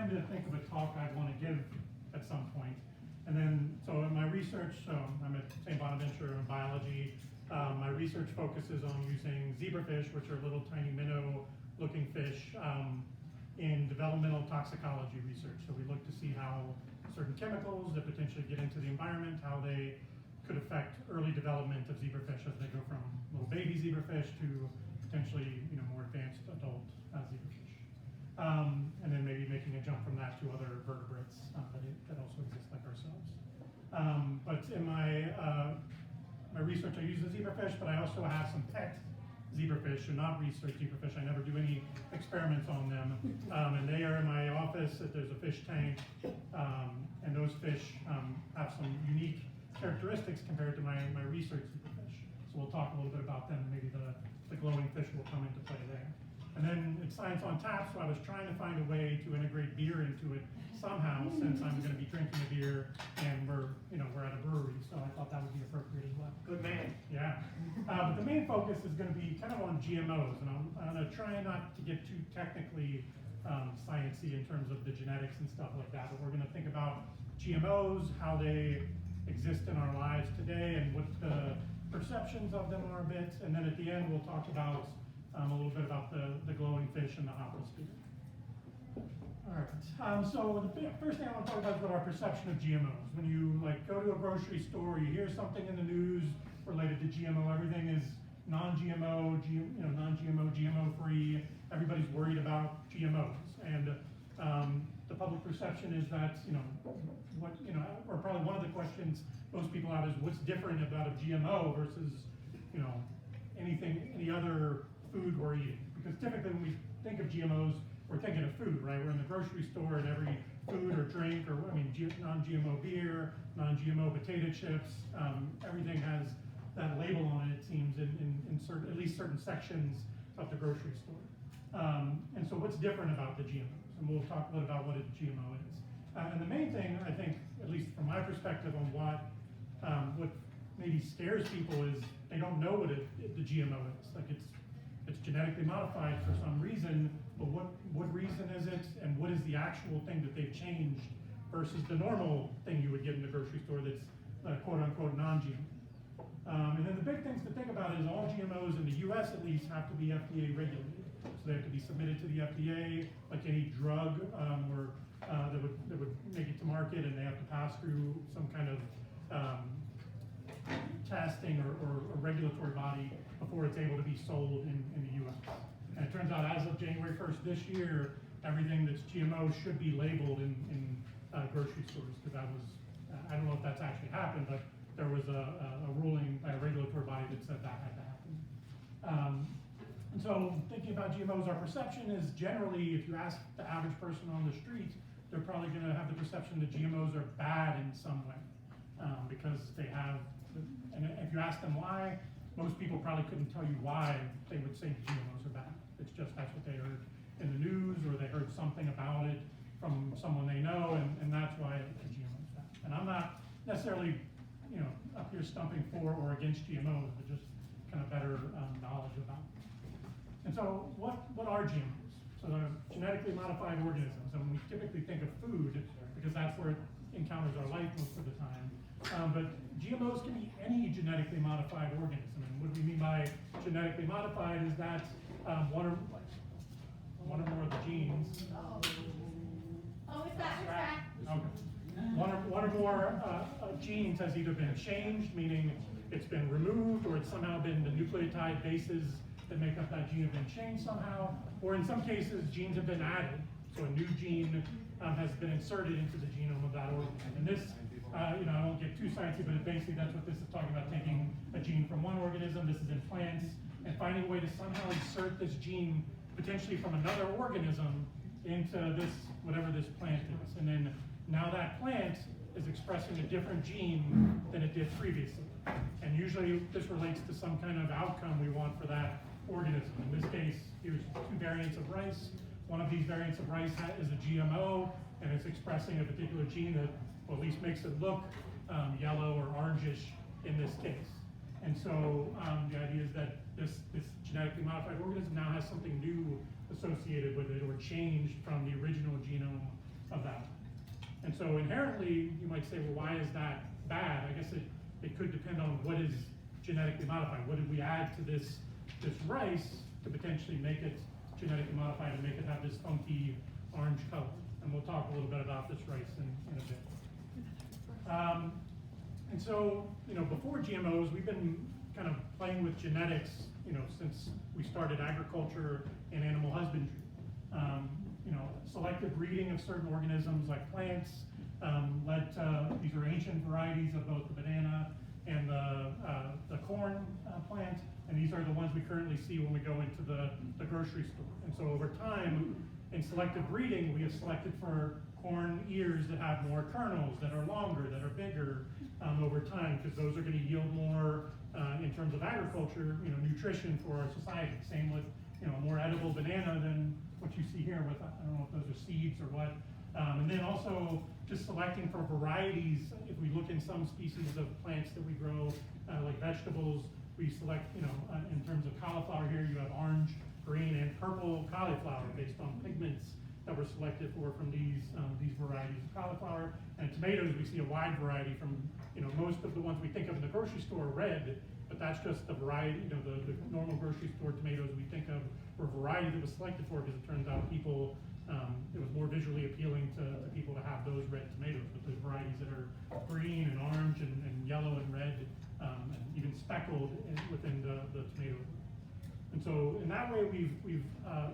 trying to think of a talk I'd want to give at some point. And then, so in my research, I'm at St. Bonaventure in biology. My research focuses on using zebrafish, which are little tiny minnow-looking fish, in developmental toxicology research. So we look to see how certain chemicals that potentially get into the environment, how they could affect early development of zebrafish as they go from little baby zebrafish to potentially, more advanced adult zebrafish. And then maybe making a jump from that to other vertebrates that also exist like ourselves. But in my research, I use the zebrafish, but I also have some pet zebrafish, and not research zebrafish. I never do any experiments on them. And they are in my office. There's a fish tank, and those fish have some unique characteristics compared to my research zebrafish. So we'll talk a little bit about them. Maybe the glowing fish will come into play there. And then it's Science on Tap, so I was trying to find a way to integrate beer into it somehow, since I'm going to be drinking a beer and we're at a brewery, so I thought that would be appropriate as well. Good man. Yeah. But the main focus is going to be kind of on GMOs, and I'm going to try not to get too technically sciencey in terms of the genetics and stuff like that, but we're going to think about GMOs, how they exist in our lives today, and what the perceptions of them are a bit, and then at the end we'll talk about a little bit about the glowing fish and the hoposphere. All right, so the first thing I want to talk about is our perception of GMOs. When you go to a grocery store, you hear something in the news related to GMO, everything is non-GMO, non-GMO, GMO-free, everybody's worried about GMOs. And the public perception is that, or probably one of the questions most people have is what's different about a GMO versus, any other food we're eating. Because typically when we think of GMOs, we're thinking of food, right? We're in the grocery store and every food or drink, or non-GMO beer, non-GMO potato chips, everything has that label on it, it seems, in certain, at least certain sections of the grocery store. And so what's different about the GMOs? And we'll talk a little about what a GMO is. And the main thing, I think, at least from my perspective on what maybe scares people is they don't know what the GMO is. It's genetically modified for some reason, but what reason is it, and what is the actual thing that they've changed versus the normal thing you would get in the grocery store that's quote-unquote non-GMO. And then the big things to think about is all GMOs in the US at least have to be FDA regulated. So they have to be submitted to the FDA, like any drug that would make it to market, and they have to pass through some kind of testing or regulatory body before it's able to be sold in the US. And it turns out as of January 1st this year, everything that's GMO should be labeled in grocery stores, because that was, I don't know if that's actually happened, but there was a ruling by a regulatory body that said that had to happen. And so thinking about GMOs, our perception is generally, if you ask the average person on the street, they're probably going to have the perception that GMOs are bad in some way, because they have, and if you ask them why, most people probably couldn't tell you why they would say GMOs are bad. It's just that's what they heard in the news, or they heard something about it from someone they know, and that's why a GMO is bad. And I'm not necessarily, up here stumping for or against GMOs, but just kind of better knowledge about them. And so what are GMOs? So they're genetically modified organisms, and we typically think of food because that's where it encounters our life most of the time. But GMOs can be any genetically modified organism, and what we mean by genetically modified is that one or more of the genes. It's back. Okay. One or more genes has either been changed, meaning it's been removed, or it's somehow been the nucleotide bases that make up that gene have been changed somehow, or in some cases genes have been added. So a new gene has been inserted into the genome of that organism. And this, I won't get too sciencey, but basically that's what this is talking about, taking a gene from one organism, this is in plants, and finding a way to somehow insert this gene potentially from another organism into this, whatever this plant is. And then now that plant is expressing a different gene than it did previously. And usually this relates to some kind of outcome we want for that organism. In this case, here's 2 variants of rice. One of these variants of rice is a GMO, and it's expressing a particular gene that, well, at least makes it look yellow or orangish in this case. And so the idea is that this genetically modified organism now has something new associated with it, or changed from the original genome so inherently, you might say, well, why is that bad? I guess it could depend on what is genetically modified. What did we add to this rice to potentially make it genetically modified and make it have this funky orange color? And we'll talk a little bit about this rice in a bit. And so, before GMOs, we've been kind of playing with genetics, since we started agriculture and animal husbandry. Selective breeding of certain organisms like plants led to, these are ancient varieties of both the banana and the corn plant, and these are the ones we currently see when we go into the grocery store. And so over time, in selective breeding, we have selected for corn ears that have more kernels, that are longer, that are bigger over time, because those are going to yield more in terms of agriculture, nutrition for our society. Same with, a more edible banana than what you see here with, I don't know if those are seeds or what. And then also just selecting for varieties. If we look in some species of plants that we grow, like vegetables, we select, in terms of cauliflower here, you have orange, green, and purple cauliflower based on pigments that were selected from these varieties of cauliflower. And tomatoes, we see a wide variety from, most of the ones we think of in the grocery store are red, but that's just the variety, the normal grocery store tomatoes we think of were a variety that was selected for, because it turns out people, it was more visually appealing to people to have those red tomatoes, but there's varieties that are green and orange and yellow and red, and even speckled within the tomato. And so in that way, we've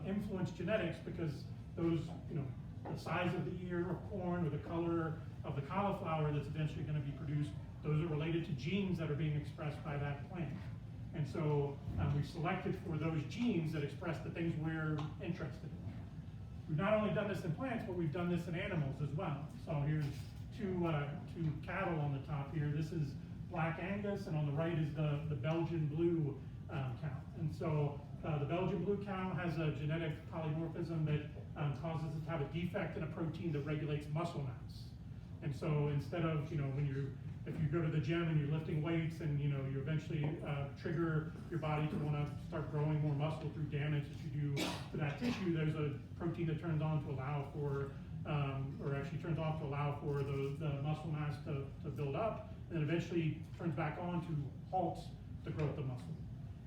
influenced genetics, because those, the size of the ear of corn or the color of the cauliflower that's eventually going to be produced, those are related to genes that are being expressed by that plant. And so we selected for those genes that express the things we're interested in. We've not only done this in plants, but we've done this in animals as well. So here's two cattle on the top here. This is Black Angus, and on the right is the Belgian blue cow. And so the Belgian blue cow has a genetic polymorphism that causes it to have a defect in a protein that regulates muscle mass. And so instead of, if you go to the gym and you're lifting weights and you eventually trigger your body to want to start growing more muscle through damage that you do to that tissue, there's a protein that turns on to allow for, or actually turns off to allow for the muscle mass to build up, and then eventually turns back on to halt the growth of muscle.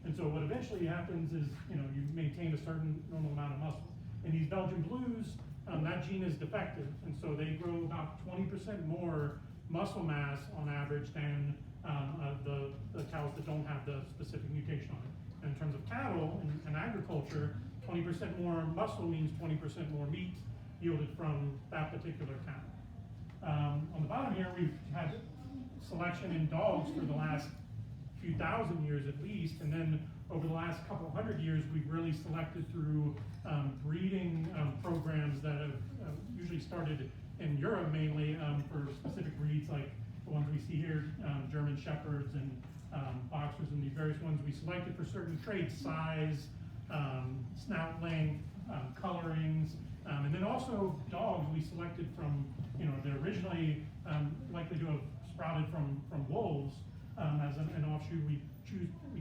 And so what eventually happens is, you maintain a certain normal amount of muscle. In these Belgian blues, that gene is defective, and so they grow about 20% more muscle mass on average than the cows that don't have the specific mutation on it. And in terms of cattle and agriculture, 20% more muscle means 20% more meat yielded from that particular cow. On the bottom here, we've had selection in dogs for the last few thousand years at least, and then over the last couple hundred years, we've really selected through breeding programs that have usually started in Europe mainly for specific breeds like the ones we see here, German Shepherds and Boxers, and these various ones we selected for certain traits, size, snout length, colorings, and then also dogs we selected from, they're originally likely to have sprouted from wolves as an offshoot. We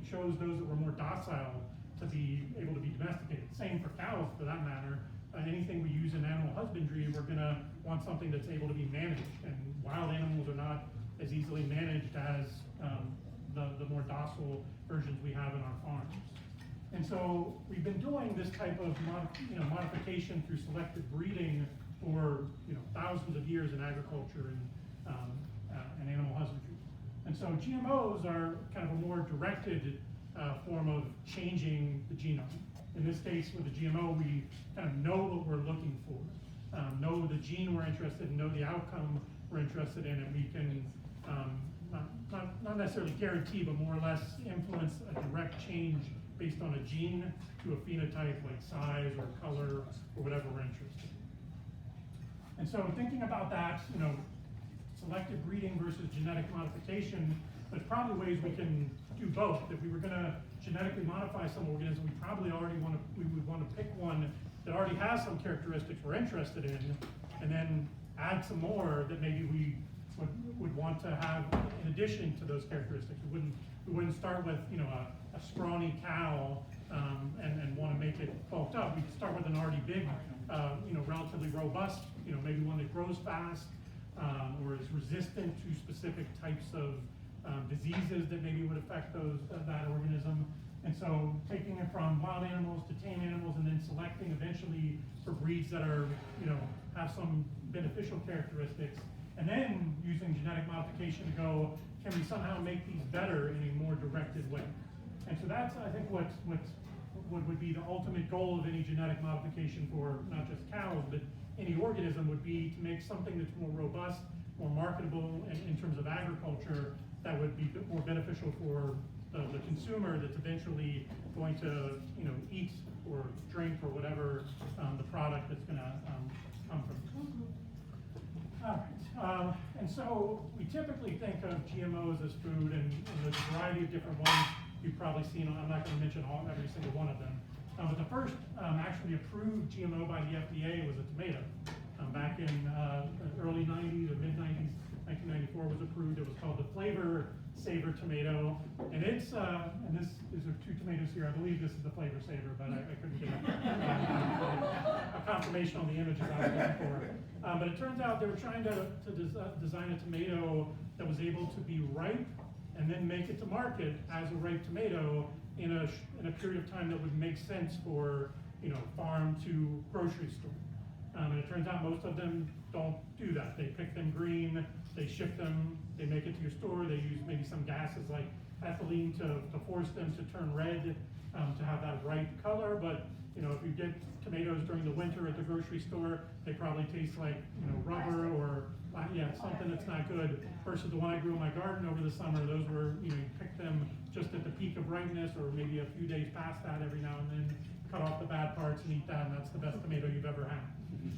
chose those that were more docile to be able to be domesticated. Same for cows, for that matter. Anything we use in animal husbandry, we're going to want something that's able to be managed. And wild animals are not as easily managed as the more docile versions we have in our farms. And so we've been doing this type of modification through selective breeding for thousands of years in agriculture and animal husbandry. And so GMOs are kind of a more directed form of changing the genome. In this case, with the GMO, we kind of know what we're looking for, know the gene we're interested in, know the outcome we're interested in, and we can not necessarily guarantee, but more or less influence a direct change based on a gene to a phenotype like size or color or whatever we're interested in. And so thinking about that, selective breeding versus genetic modification, there's probably ways we can do both. If we were going to genetically modify some organism, we probably we would want to pick one that already has some characteristics we're interested in, and then add some more that maybe we would want to have in addition to those characteristics. We wouldn't start with a scrawny cow and want to make it bulked up. We'd start with an already big, relatively robust, maybe one that grows fast, or is resistant to specific types of diseases that maybe would affect that organism. And so taking it from wild animals to tame animals and then selecting eventually for breeds that are, have some beneficial characteristics, and then using genetic modification to go, can we somehow make these better in a more directed way? And so that's, I think, what would be the ultimate goal of any genetic modification for not just cows, but any organism would be to make something that's more robust, more marketable in terms of agriculture, that would be more beneficial for the consumer that's eventually going to, eat or drink or whatever the product that's going to come from. All right, and so we typically think of GMOs as food, and there's a variety of different ones you've probably seen. I'm not going to mention every single one of them. But the first actually approved GMO by the FDA was a tomato. Back in the early 90s or mid 90s, 1994 was approved. It was called the Flavor Saver tomato, and it's these are two tomatoes here. I believe this is the Flavor Saver, but I couldn't get a confirmation on the images I was looking for. But it turns out they were trying to design a tomato that was able to be ripe and then make it to market as a ripe tomato in a period of time that would make sense for farm to grocery store. And it turns out most of them don't do that. They pick them green, they ship them, they make it to your store, they use maybe some gases like ethylene to force them to turn red, to have that bright color. But if you get tomatoes during the winter at the grocery store, they probably taste like rubber or something that's not good. Versus the one I grew in my garden over the summer, those were you pick them just at the peak of ripeness, or maybe a few days past that every now and then, cut off the bad parts and eat that, and that's the best tomato you've ever had.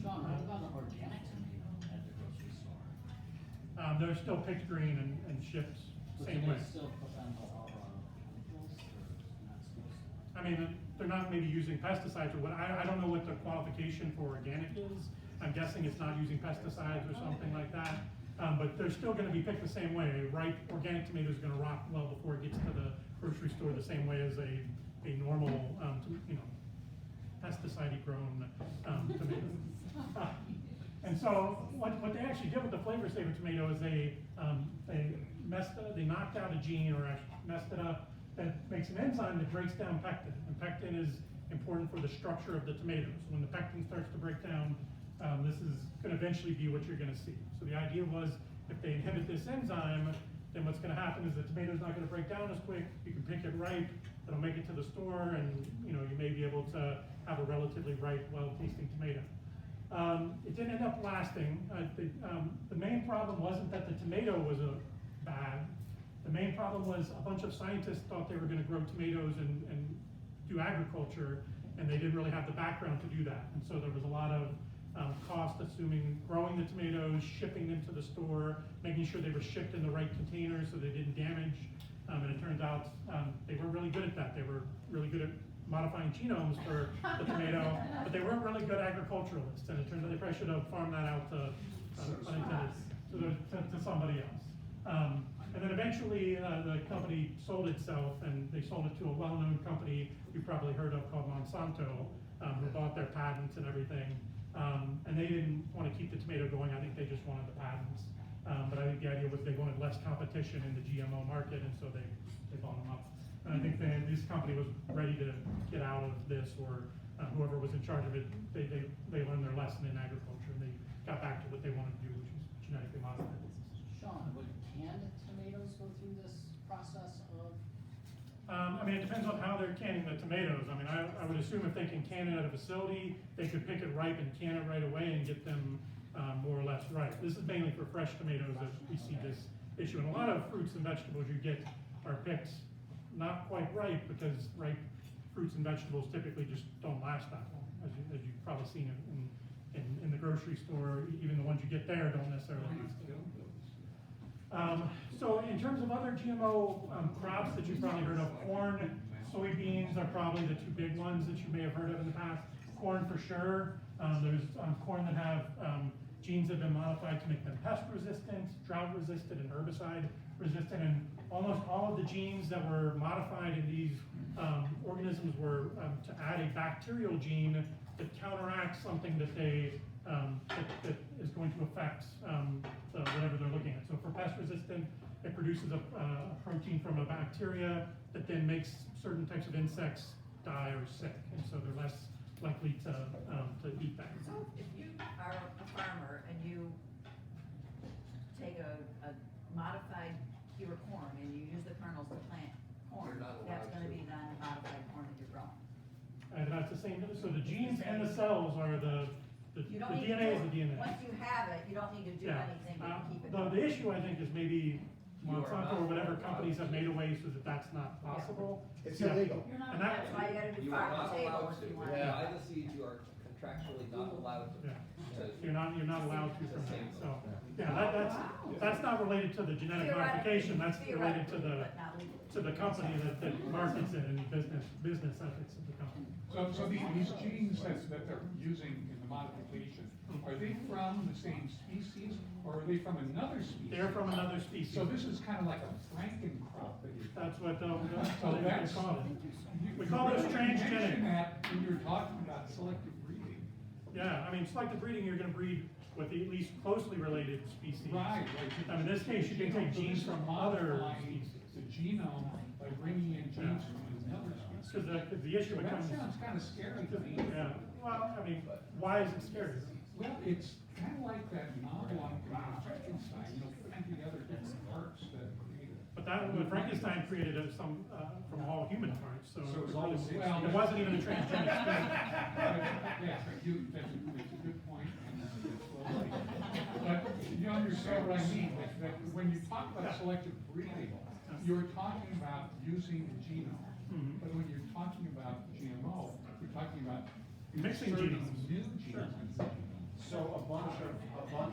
Sean, what about an organic tomato at the grocery store? They're still picked green and shipped So same can way. they still put them all chemicals, or not supposed to? I mean, they're not maybe using pesticides or what. I don't know what the qualification for organic is. I'm guessing it's not using pesticides or something like that. But they're still going to be picked the same way. A ripe organic tomato is going to rot well before it gets to the grocery store, the same way as a normal, pesticide grown tomato. And so what they actually did with the Flavor Saver tomato is they knocked out a gene, or actually messed it up, that makes an enzyme that breaks down pectin. And pectin is important for the structure of the tomato. So when the pectin starts to break down, this is going to eventually be what you're going to see. So the idea was, if they inhibit this enzyme, then what's going to happen is the tomato's not going to break down as quick. You can pick it ripe, it'll make it to the store, and you may be able to have a relatively ripe, well-tasting tomato. It didn't end up lasting. The main problem wasn't that the tomato was bad. The main problem was a bunch of scientists thought they were going to grow tomatoes and do agriculture, and they didn't really have the background to do that. And so there was a lot of cost assuming growing the tomatoes, shipping them to the store, making sure they were shipped in the right containers so they didn't damage. And it turns out they weren't really good at that. They were really good at modifying genomes for the tomato, but they weren't really good agriculturalists. And it turns out they probably should have farmed that out to somebody else. And then eventually the company sold itself, and they sold it to a well-known company you've probably heard of called Monsanto, who bought their patents and everything. And they didn't want to keep the tomato going. I think they just wanted the patents. But I think the idea was they wanted less competition in the GMO market, and so they bought them up. And I think this company was ready to get out of this, or whoever was in charge of it, they learned their lesson in agriculture, and they got back to what they wanted to do, which is genetically modify businesses. Sean, would canned tomatoes go through this process of? I mean, it depends on how they're canning the tomatoes. I mean, I would assume if they can can it at a facility, they could pick it ripe and can it right away and get them more or less ripe. This is mainly for fresh tomatoes that we see this issue. And a lot of fruits and vegetables you get are picked not quite ripe, because ripe fruits and vegetables typically just don't last that long, as you've probably seen in the grocery store. Even the ones you get there don't necessarily last. So in terms of other GMO crops that you've probably heard of, corn, soybeans are probably the two big ones that you may have heard of in the past. Corn for sure. There's corn that have genes that have been modified to make them pest resistant, drought resistant, and herbicide resistant. And almost all of the genes that were modified in these organisms were to add a bacterial gene that counteracts something that they that is going going to affect whatever they're looking at. So for pest resistant, it produces a protein from a bacteria that then makes certain types of insects die or sick, and so they're less likely to eat that. So if you are a farmer and you take a modified pure corn and you use the kernels to plant corn, You're not that's allowed gonna to. be then modified corn that you're growing. And that's the same, so the genes and the cells are the You don't need to DNA is do the DNA. Once you have it, you don't need to do Yeah. anything to keep it. The issue, I think, is maybe You are Monsanto not or whatever allowed companies to. have made a way so that that's not possible. It's Yeah. illegal. You're not And that- That's why you gotta do You are farm not to table allowed if to. you want. Yeah. By the seeds, you are contractually not allowed to. Yeah. to- You're not allowed to from that, so, yeah, Wow. that's not related to the genetic modification, that's related to Theoretically, but not legally. the company that markets it and business ethics of the company. So these genes that they're using in the modification, are they from the same species or are they from another species? They're from another species. So this is kind of like a Frankencrop that you're. That's what, So they that's. call it. you- We call you those really transgenic. mentioned that when you're talking about selective breeding. Yeah, I mean, selective breeding, you're gonna breed with the at least closely related species. Right. In this case, you can take genes from other species. The genome by bringing in genes from another species. Because the issue So that becomes, sounds kind of scary to me. yeah, well, I mean, why is it scary? Well, it's kind of like that novel on Frankenstein, putting together different parts that created. But Frankenstein created from all human parts, so. So it it's all the same. It wasn't even a transgenic species. Yeah, that's a good point. But you understand what I mean, that when you talk about selective breeding, you're talking about using the genome. Mhm. But when you're talking about GMO, you're talking about Mixing inserting genomes. new genes into the genome. So a bunch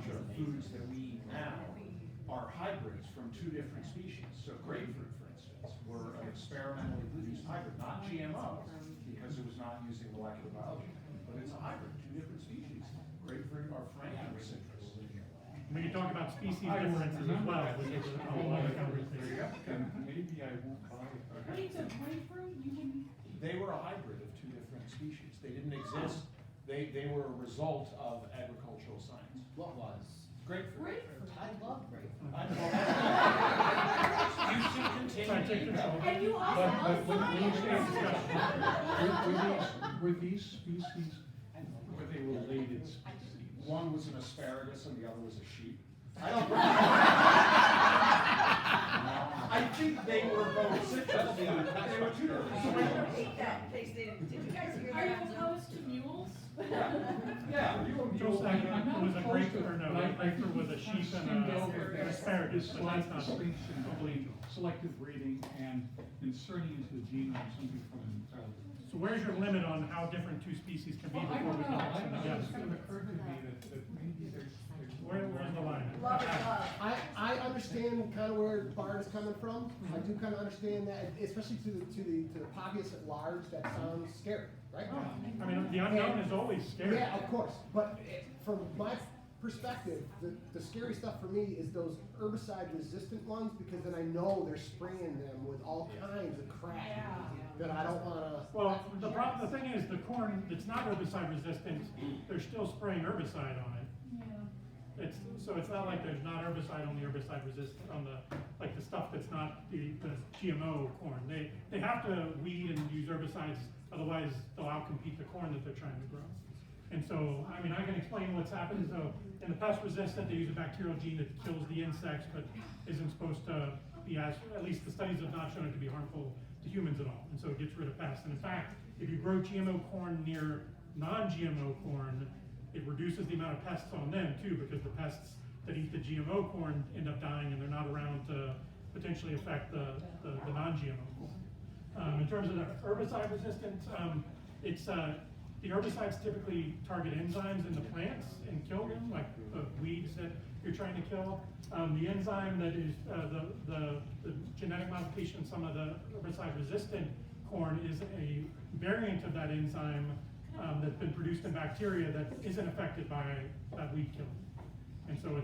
of foods that we eat now are hybrids from two different species. So grapefruit, for instance, were an experimentally produced hybrid, not GMO, because it was not using molecular biology, but it's a hybrid, two different species. Grapefruit are Franken citrus. We can talk about species differences as well, which is a whole other conversation. And maybe I won't buy it. Wait, so grapefruit, you wouldn't, They were a hybrid of two different species. They didn't exist. They were a result of agricultural science. What was? Grapefruit. grapefruit, I love grapefruit. I know. You should continue to eat them. And you also love But when you say science. were these species, were they related species? One was an asparagus and the other was a sheep. I think they were both citrus. They were two different So species. repeat that in case they didn't, did you guys hear Are you that? opposed to mules? Yeah, you were Joe said I'm not it was a opposed to grapefruit, or it, no, but I grapefruit was a think sheep and skimmed over an that asparagus, but slight that's not. distinction between selective breeding and inserting into the genome something from an entirely. So where's your limit on how different two species can be Well, I before don't we know, can mix them it together? just kind of occurred to me that maybe there's. Where's the line? Love is love. I understand kind of where Bart is coming from. I do kind of understand that, especially to the populace at large, that sounds scary, right? I mean, the unknown is always scary. Yeah, of course, but from my perspective, the scary stuff for me is those herbicide-resistant ones, because then I know they're spraying them with all kinds of crap that I don't wanna. Well, the thing is, the corn that's not herbicide resistant, they're still spraying herbicide on it. So it's not like there's not herbicide on the herbicide resistant, on like the stuff that's not the GMO corn. They have to weed and use herbicides, otherwise they'll outcompete the corn that they're trying to grow. And so, I mean, I can explain what's happened. So in the pest resistant, they use a bacterial gene that kills the insects, but isn't supposed to be at least the studies have not shown it to be harmful to humans at all. And so it gets rid of pests. And in fact, if you grow GMO corn near non-GMO corn, it reduces the amount of pests on them too, because the pests that eat the GMO corn end up dying and they're not around to potentially affect the non-GMO corn. In terms of the herbicide resistant, the herbicides typically target enzymes in the plants and kill them, like the weeds that you're trying to kill. The enzyme that is the genetic modification in some of the herbicide resistant corn is a variant of that enzyme that's been produced in bacteria that isn't affected by weed killing. And so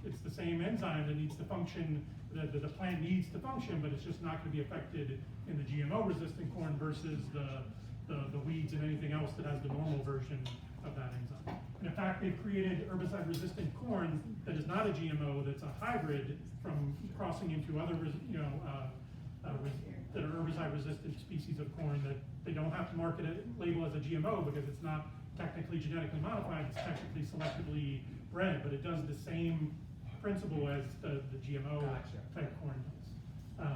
it's the same enzyme that needs to function, that the plant needs to function, but it's just not going to be affected in the GMO resistant corn versus the weeds and anything else that has the normal version of that enzyme. And in fact, they've created herbicide-resistant corn that is not a GMO, that's a hybrid from crossing into other, that are herbicide-resistant species of corn that they don't have to market it, label as a GMO because it's not technically genetically modified, it's technically selectively bred, but it does the same principle as the GMO type corn does.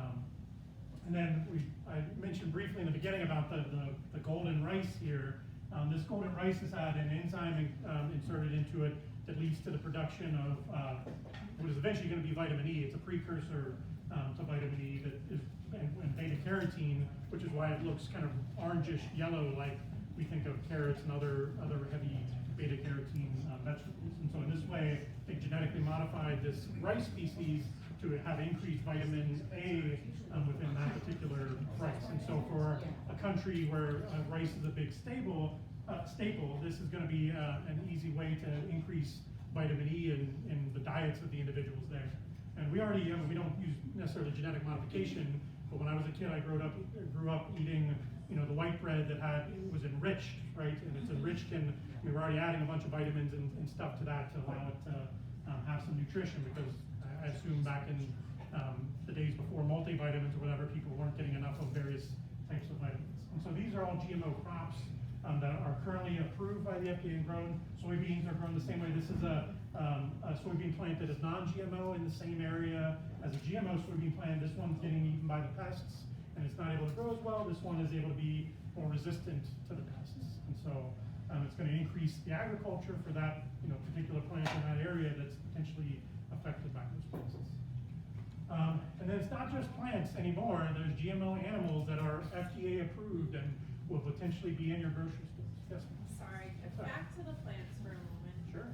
And then I mentioned briefly in the beginning about the golden rice here. This golden rice has had an enzyme inserted into it that leads to the production of what is eventually going to be vitamin E. It's a precursor to vitamin E that is, and beta carotene, which is why it looks kind of orangish yellow like we think of carrots and other heavy beta carotene vegetables. And so in this way, they genetically modified this rice species to have increased vitamin A within that particular rice. And so for a country where rice is a big staple, this is going to be an easy way to increase vitamin E in the diets of the individuals there. And we already, we don't use necessarily genetic modification, but when I was a kid, I grew up eating, the white bread that was enriched, right? And it's enriched in, we were already adding a bunch of vitamins and stuff to that to allow it to have some nutrition, because I assume back in the days before multivitamins or whatever, people weren't getting enough of various types of vitamins. And so these are all GMO crops that are currently approved by the FDA and grown. Soybeans are grown the same way. This is a soybean plant that is non-GMO in the same area as a GMO soybean plant. This one's getting eaten by the pests and it's not able to grow as well. This one is able to be more resistant to the pests. And so it's going to increase the agriculture for that particular plant in that area that's potentially affected by those places. And then it's not just plants anymore. There's GMO animals that are FDA approved and will potentially be in your grocery stores. Yes, ma'am? Sorry, back to the plants for a moment. Sure.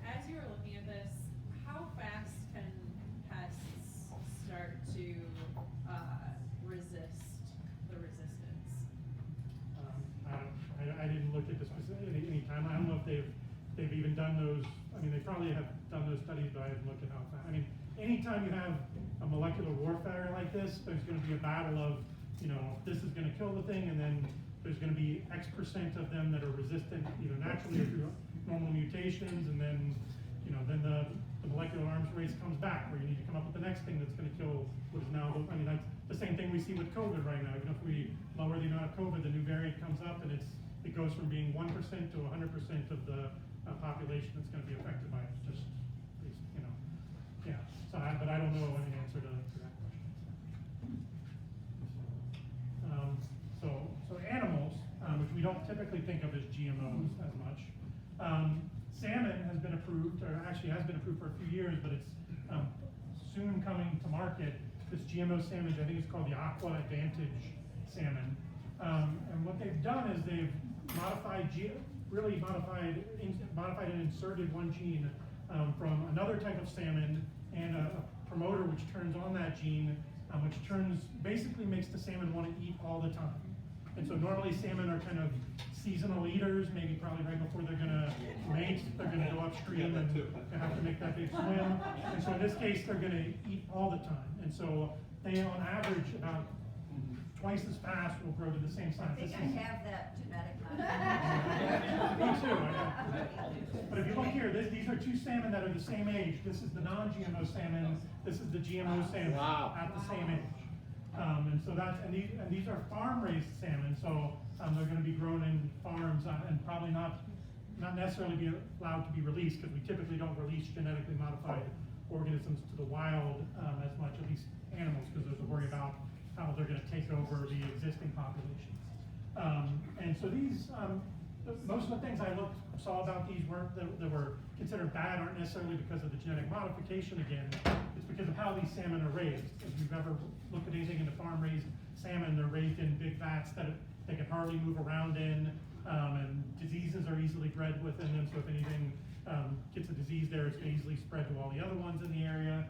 As you were looking at this, how fast can pests start to resist the resistance? I didn't look at the specific any time. I don't know if they've even done those. I mean, they probably have done those studies, but I haven't looked at how fast. I mean, anytime you have a molecular warfare like this, there's going to be a battle of, this is going to kill the thing, and then there's going to be X% of them that are resistant, either naturally or through normal mutations, and then, then the molecular arms race comes back, where you need to come up with the next thing that's going to kill what is now, I mean, that's the same thing we see with COVID right now. Even if we lower the amount of COVID, the new variant comes up, and it goes from being 1% to 100% of the population that's going to be affected by it. Just, yeah. So, but I don't know any answer to that question. So animals, which we don't typically think of as GMOs as much. Salmon has been approved, or actually has been approved for a few years, but it's soon coming to market. This GMO salmon, I think it's called the Aqua Advantage salmon. And what they've done is they've modified and inserted one gene from another type of salmon and a promoter which turns on that gene, which basically makes the salmon want to eat all the time. And so normally salmon are kind of seasonal eaters, maybe probably right before they're gonna mate, they're gonna go upstream and have to make that big swim. And so in this case, they're gonna eat all the time. And so they, on average, about twice as fast will grow to the same size. I think I have that genetic Me too, I know. But if you look here, these are two salmon that are the same age. This is the non-GMO salmon, this is the GMO salmon at the same age. And so these are farm-raised salmon, so they're going to be grown in farms and probably not necessarily be allowed to be released, because we typically don't release genetically modified organisms to the wild as much, at least animals, because there's a worry about how they're going to take over the existing populations. And so these, most of the things I saw about these that were considered bad aren't necessarily because of the genetic modification again, it's because of how these salmon are raised. If you've ever looked at anything in the farm-raised salmon, they're raised in big vats that they can hardly move around in, and diseases are easily bred within them, so if anything gets a disease there, it's going to easily spread to all the other ones in the area.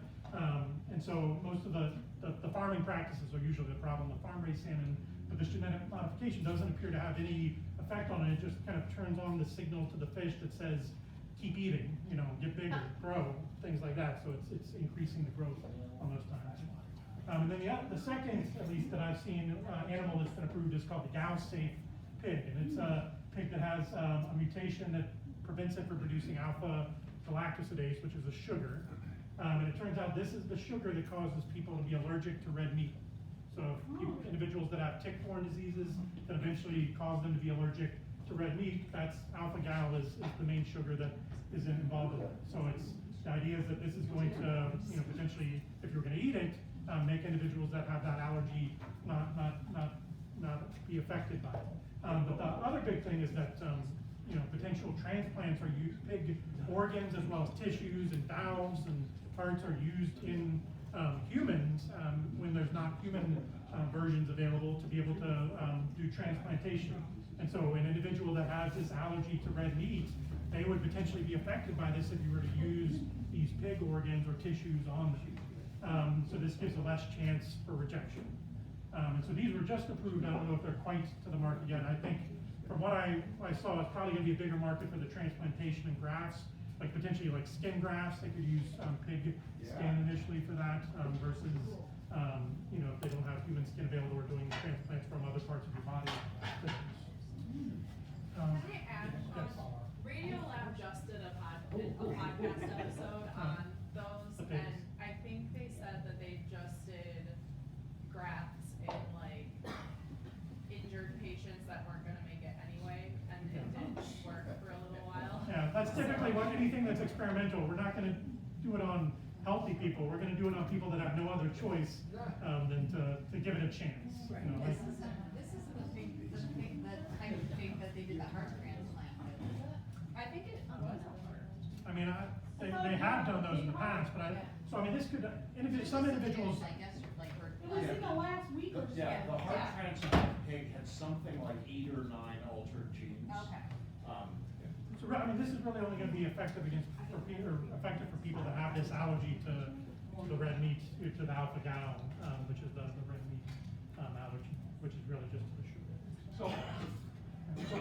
And so most of the farming practices are usually the problem with farm-raised salmon, but this genetic modification doesn't appear to have any effect on it. It just kind of turns on the signal to the fish that says, keep eating, get bigger, grow, things like that. So it's increasing the growth on those times. And then the second, at least that I've seen, animal that's been approved is called the Gauss-safe pig, and pig that has a mutation that prevents it from producing alpha galactosidase, which is a sugar. And it turns out this is the sugar that causes people to be allergic to red meat. So individuals that have tick-borne diseases that eventually cause them to be allergic to red meat, that's alpha-gal is the main sugar that is involved in it. So the idea is that this is going to, potentially, if you're going to eat it, make individuals that have that allergy not be affected by it. But the other big thing is that potential transplants are used. Pig organs as well as tissues and valves and parts are used in humans when there's not human versions available to be able to do transplantation. And so an individual that has this allergy to red meat, they would potentially be affected by this if you were to use these pig organs or tissues on them. So this gives a less chance for rejection. And so these were just approved. I don't know if they're quite to the market yet. I think from what I saw, it's probably going to be a bigger market for the transplantation and grafts, like potentially like skin grafts. They could use pig skin initially for that versus if they don't have human skin available or doing transplants from other parts of your body. Can I add, Radio Lab just did a podcast episode on those, and I think they said that they just did grafts in like injured patients that weren't gonna make it anyway, and it didn't work for a little while. Yeah, that's typically anything that's experimental. We're not going to do it on healthy people. We're going to do it on people that have no other choice than to give it a chance. This isn't the type of thing that they did the heart transplant with, is it? I think it was a part. I mean, they have done those in the past, but this could, some individuals, I guess, like, It was in the last week or so. Yeah, the heart transplant pig had something like 8 or 9 altered genes. Okay. so this is really only going to be effective effective for people that have this allergy to the red meat, to the alpha-gal, which is the red meat allergy, which is really just the sugar. So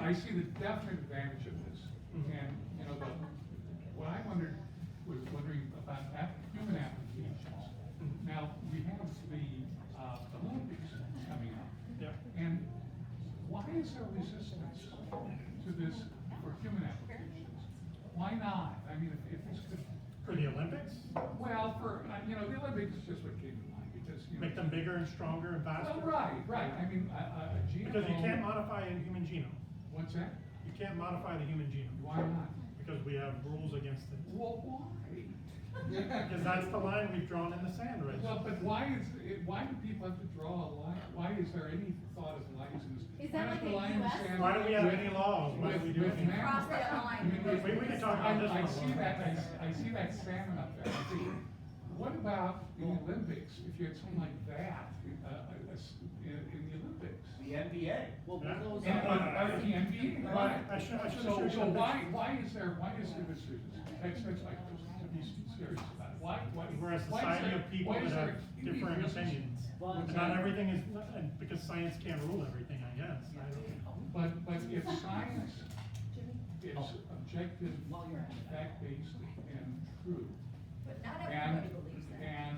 I see the definite advantage of this, and, what I was wondering about human applications. Now, we have the Olympics coming up. Yeah. And why is there resistance to this for human applications? Why not? I mean, if this could. For the Olympics? Well, the Olympics is just what came to mind, because, Make them bigger and stronger and faster? Well, right, I mean, a GMO. Because you can't modify a human genome. What's that? You can't modify the human genome. Why not? Because we have rules against it. Well, why? Because that's the line we've drawn in the sand right Well, now. but why do people have to draw a line? Why is there any thought of lines in this? Is that Why like not the a line in the US? sand Why do we have with- any laws? Why do we do with anything? mammals? Cross that line. I mean, We can talk about this I one. see that, I see that salmon up there. I think, what about in the Olympics, if you had something like that, in the Olympics? The NBA. Well, Yeah. those And, are, the NBA, right? I should have So showed you. why is there this resistance? That's like, to be serious about it. Why? We're a why is society there- of people why that is there have different resistance? opinions. Well, And not everything is, and because science can't rule everything, I guess. I don't know. But if science is objective, While you're at it. fact-based, and true, But not and, everybody believes that. and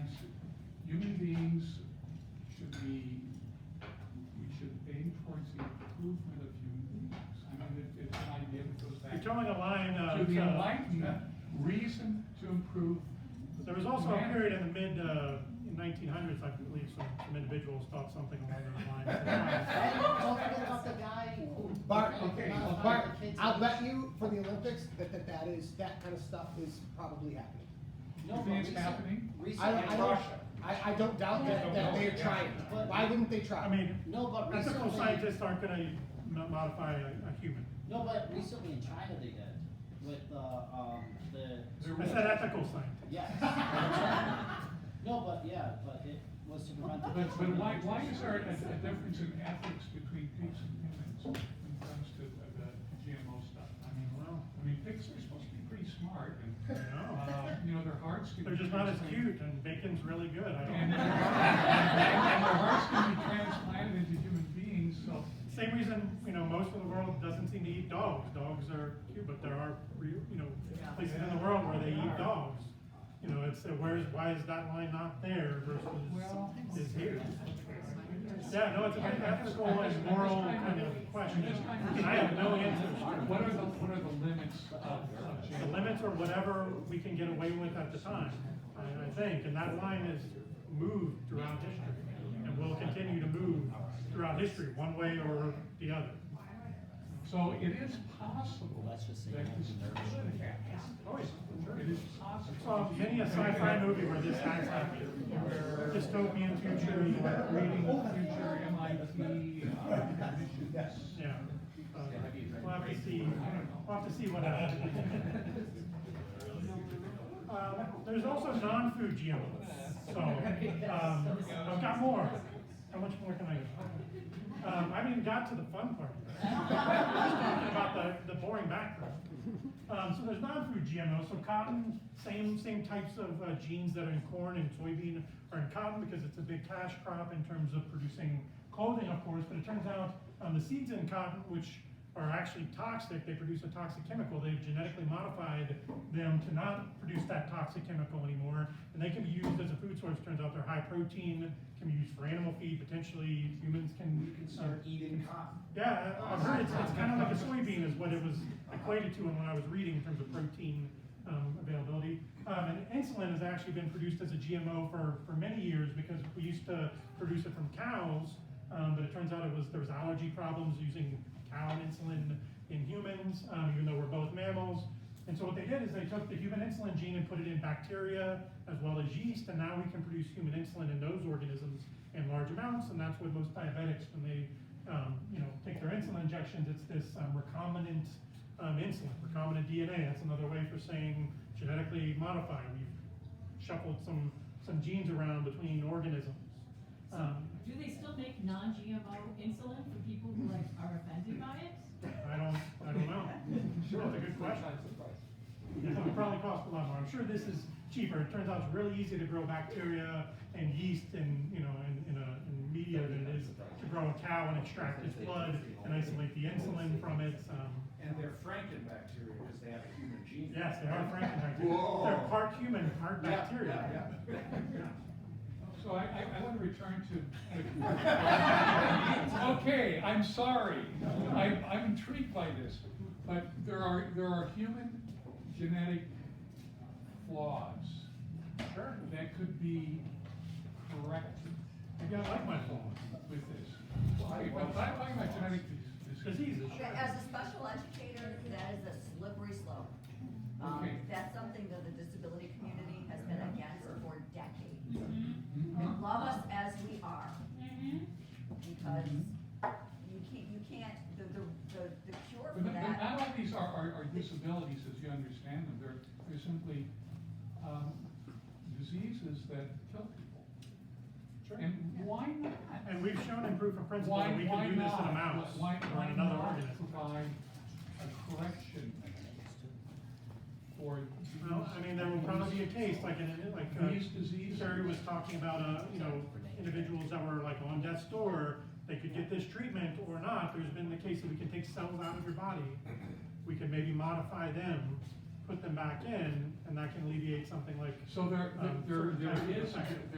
human beings we should aim towards the improvement of human beings. I mean, it's an idea that goes back You're towing a line, to the Enlightenment, reason to improve. There was also a humanity. period in the mid, in 1900s, I believe, some individuals thought something along those lines. Don't forget about the guy who. Bart, Okay, Bart, the kids I'll who- bet you for the Olympics that that kind of stuff is probably happening. no, You but think it's recent- happening? I don't doubt that they're trying. Why wouldn't they try? I mean, No, but ethical recently, scientists aren't gonna modify a human. no, but recently in China they did, with, the. I said ethical scientists. Yes. No, but it was to prevent. But why is there a difference in ethics between pigs and humans when it comes to the GMO stuff? I mean, pigs are supposed to be pretty smart, and, their hearts can. They're just not as cute, and bacon's really good. I And don't their know. hearts can be transplanted into human beings, so. Same reason, most of the world doesn't seem to eat dogs. Dogs are cute, but there are, places in the world where they eat dogs. It's why is that line not there versus Well, is here? Yeah, no, it's a very ethical and moral kind of question, and I have no answers. What are the limits of The GMO? limits are whatever we can get away with at the time, I think, and that line has moved throughout history, and will continue to move throughout history, one way or the other. So it is possible that Let's just say this it's nervous. could happen. Oh, yeah. It is possible. So, many a sci-fi movie where this has happened, dystopian future, Reading future MIT conditions. yeah. We'll have to see what happens. There's also non-food GMOs, so, I've got more. How much more can I go? I haven't even got to the fun part. Just talking about the boring background. So there's non-food GMOs, so cotton, same types of genes that are in corn and soybean are in cotton because it's a big cash crop in terms of producing clothing, of course, but it turns out the seeds in cotton, which are actually toxic, they produce a toxic chemical, they've genetically modified them to not produce that toxic chemical anymore, and they can be used as a food source. Turns out they're high protein, can be used for animal feed, potentially humans can. You can start eating cotton. Yeah, I've heard it's kind of like a soybean is what it was equated to when I was reading in terms of protein availability. And insulin has actually been produced as a GMO for many years because we used to produce it from cows, but it turns out there was allergy problems using cow insulin in humans, even though we're both mammals. And so what they did is they took the human insulin gene and put it in bacteria as well as yeast, and now we can produce human insulin in those organisms in large amounts, and that's what most diabetics, when they take their insulin injections, it's this recombinant insulin, recombinant DNA. That's another way for saying genetically modified. We've shuffled some genes around between organisms. Do they still make non-GMO insulin for people who are offended by it? I don't know. Sure, that's a good question. It would probably cost a lot more. I'm sure this is cheaper. It turns out it's really easy to grow bacteria and yeast in media than it is to grow a cow and extract its blood and isolate the insulin from it. And they're Frankenbacteria because they have a human gene. Yes, they are Frankenbacteria. Whoa. They're part human, part bacteria. Yeah. So I want to return to. Okay, I'm sorry. I'm intrigued by this, but there are human genetic flaws Sure. that could be corrected. Maybe I like my flaws. With this. Okay, but I'm talking about genetic Diseases, sure. As a special educator, that is a slippery slope. Okay. That's something that the disability community has been against for decades. Mhm. Love us as we are, because you can't, the cure for But that. not all these are disabilities as you understand them. They're simply diseases that kill people. Sure. And why not? And we've shown in proof of principle that we can do this in a mouse Why or in another not organism. provide a correction mechanism for Well, I mean, there will probably be a case these diseases? Terry was talking about, individuals that were like on death's door, they could get this treatment or not. There's been the case that we can take cells out of your body, we can maybe modify them, put them back in, and that can alleviate something like. So there is certain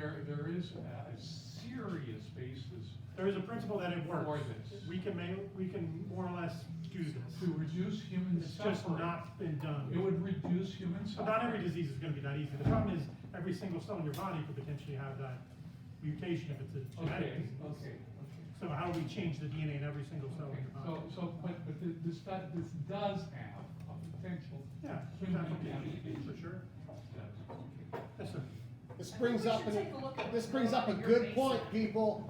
a serious basis There is a principle that it works. for this. We can more or less do this. To reduce human It's just suffering. not been done. It would reduce human But suffering. not every disease is gonna be that easy. The problem is, every single cell in your body could potentially have that mutation if it's a genetic Okay, disease. okay. So how do we change the DNA in every single cell in Okay, your body? but this does have a potential. Yeah, human exactly, application. for sure. Yes, sir. This brings We up, should take a look at this what's brings going up a on in your good basement. point, people.